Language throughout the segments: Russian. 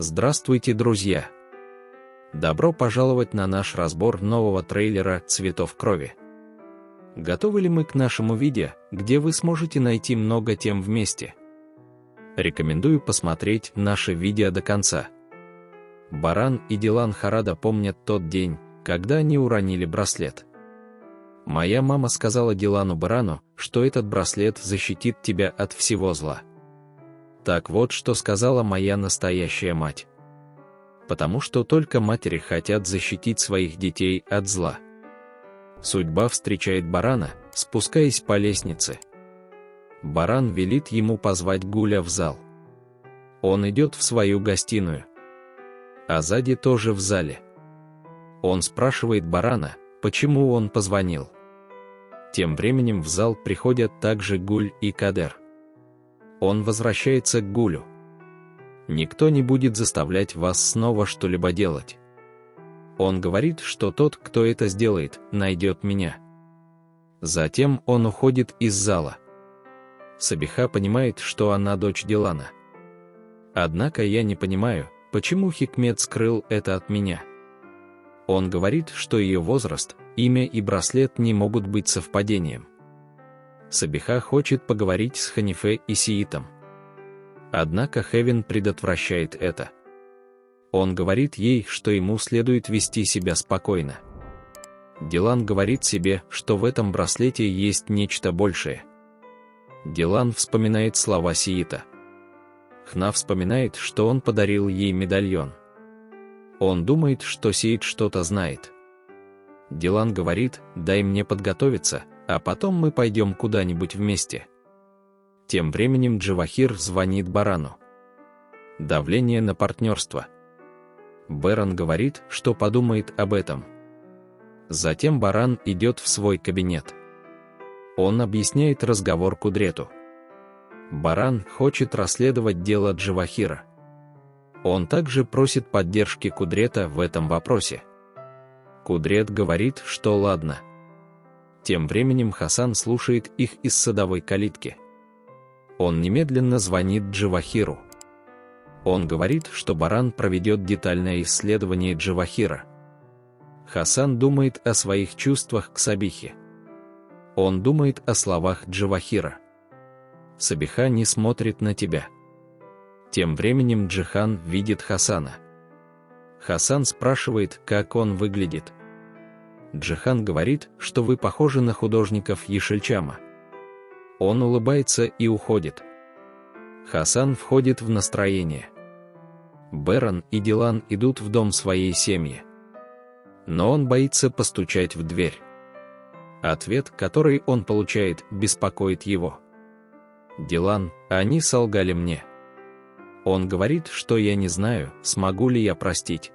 Здравствуйте, друзья! Добро пожаловать на наш разбор нового трейлера «Цветов крови». Готовы ли мы к нашему видео, где вы сможете найти много тем вместе? Рекомендую посмотреть наше видео до конца. Баран и Дилан Харада помнят тот день, когда они уронили браслет. Моя мама сказала Дилану Барану, что этот браслет защитит тебя от всего зла. Так вот, что сказала моя настоящая мать. Потому что только матери хотят защитить своих детей от зла. Судьба встречает Барана, спускаясь по лестнице. Баран велит ему позвать Гуля в зал. Он идет в свою гостиную. Азади тоже в зале. Он спрашивает Барана, почему он позвонил. Тем временем в зал приходят также Гуль и Кадер. Он возвращается к Гулю. Никто не будет заставлять вас снова что-либо делать. Он говорит, что тот, кто это сделает, найдет меня. Затем он уходит из зала. Сабиха понимает, что она дочь Дилана. Однако я не понимаю, почему Хикмет скрыл это от меня. Он говорит, что ее возраст, имя и браслет не могут быть совпадением. Сабиха хочет поговорить с Ханифе и Сиитом. Однако Хевин предотвращает это. Он говорит ей, что ему следует вести себя спокойно. Дилан говорит себе, что в этом браслете есть нечто большее. Дилан вспоминает слова Сиита. Хна вспоминает, что он подарил ей медальон. Он думает, что Сиит что-то знает. Дилан говорит: «Дай мне подготовиться, а потом мы пойдем куда-нибудь вместе». Тем временем Джавахир звонит Барану. Давление на партнерство. Беран говорит, что подумает об этом. Затем Баран идет в свой кабинет. Он объясняет разговор Кудрету. Баран хочет расследовать дело Джавахира. Он также просит поддержки Кудрета в этом вопросе. Кудрет говорит, что ладно. Тем временем Хасан слушает их из садовой калитки. Он немедленно звонит Джавахиру. Он говорит, что Баран проведет детальное исследование Джавахира. Хасан думает о своих чувствах к Сабихе. Он думает о словах Джавахира. «Сабиха не смотрит на тебя». Тем временем Джихан видит Хасана. Хасан спрашивает, как он выглядит. Джихан говорит, что вы похожи на художников Ешельчама. Он улыбается и уходит. Хасан входит в настроение. Беран и Дилан идут в дом своей семьи. Но он боится постучать в дверь. Ответ, который он получает, беспокоит его. «Дилан, они солгали мне». Он говорит, что я не знаю, смогу ли я простить.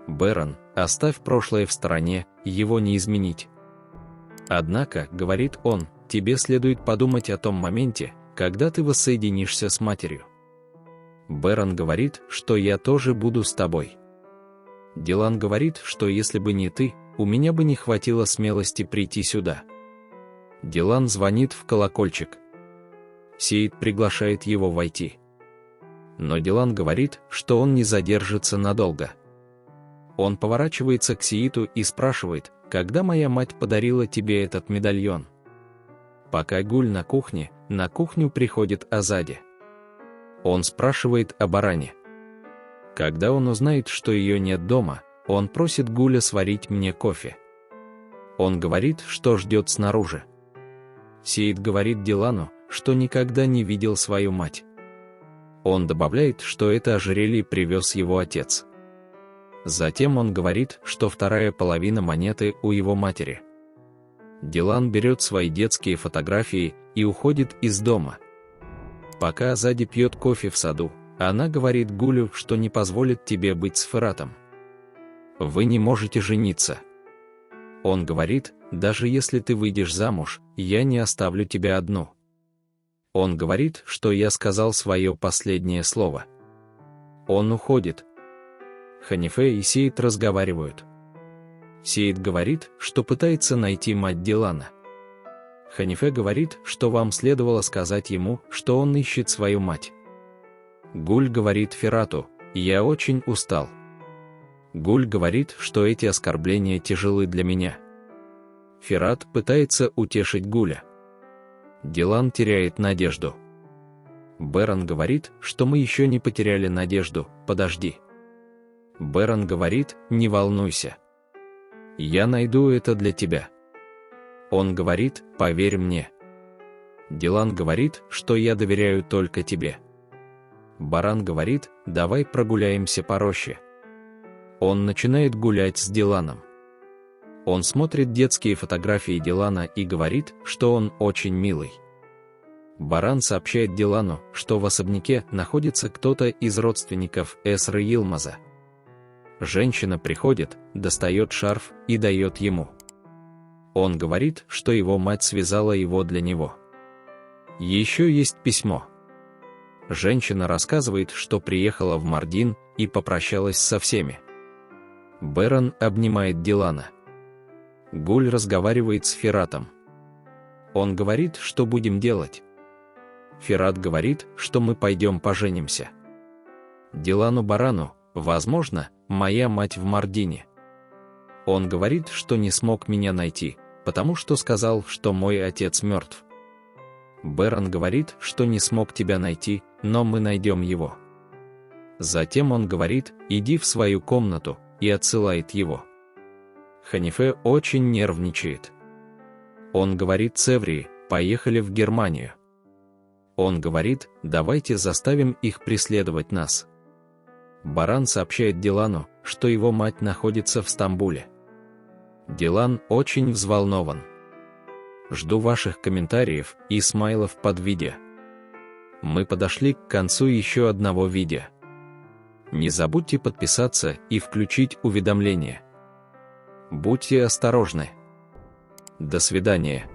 Беран, оставь прошлое в стороне, его не изменить. Однако, говорит он, тебе следует подумать о том моменте, когда ты воссоединишься с матерью. Беран говорит, что я тоже буду с тобой. Дилан говорит, что если бы не ты, у меня бы не хватило смелости прийти сюда. Дилан звонит в колокольчик. Сиит приглашает его войти. Но Дилан говорит, что он не задержится надолго. Он поворачивается к Сииту и спрашивает, когда моя мать подарила тебе этот медальон. Пока Гуль на кухню приходит Азади. Он спрашивает о Баране. Когда он узнает, что ее нет дома, он просит Гуля сварить мне кофе. Он говорит, что ждет снаружи. Сиит говорит Дилану, что никогда не видел свою мать. Он добавляет, что это ожерелье привез его отец. Затем он говорит, что вторая половина монеты у его матери. Дилан берет свои детские фотографии и уходит из дома. Пока Азади пьет кофе в саду, она говорит Гулю, что не позволит тебе быть с Фератом. Вы не можете жениться. Он говорит, даже если ты выйдешь замуж, я не оставлю тебя одну. Он говорит, что я сказал свое последнее слово. Он уходит. Ханифе и Сиит разговаривают. Сиит говорит, что пытается найти мать Дилана. Ханифе говорит, что вам следовало сказать ему, что он ищет свою мать. Гуль говорит Ферату: Я очень устал. Гуль говорит, что эти оскорбления тяжелы для меня. Ферат пытается утешить Гуля. Дилан теряет надежду. Беран говорит, что мы еще не потеряли надежду, подожди. Беран говорит, не волнуйся. Я найду это для тебя. Он говорит, поверь мне. Дилан говорит, что я доверяю только тебе. Баран говорит, давай прогуляемся по роще. Он начинает гулять с Диланом. Он смотрит детские фотографии Дилана и говорит, что он очень милый. Баран сообщает Дилану, что в особняке находится кто-то из родственников Эсры Йылмаза. Женщина приходит, достает шарф и дает ему. Он говорит, что его мать связала его для него. Еще есть письмо. Женщина рассказывает, что приехала в Мардин и попрощалась со всеми. Беран обнимает Дилана. Гуль разговаривает с Фератом. Он говорит, что будем делать. Ферат говорит, что мы пойдем поженимся. Дилану Барану, возможно, моя мать в Мардине. Он говорит, что не смог меня найти, потому что сказал, что мой отец мертв. Беран говорит, что не смог тебя найти, но мы найдем его. Затем он говорит, иди в свою комнату, и отсылает его. Ханифе очень нервничает. Он говорит Цеврии, поехали в Германию. Он говорит, давайте заставим их преследовать нас. Баран сообщает Дилану, что его мать находится в Стамбуле. Дилан очень взволнован. Жду ваших комментариев и смайлов под видео. Мы подошли к концу еще одного видео. Не забудьте подписаться и включить уведомления. Будьте осторожны. До свидания.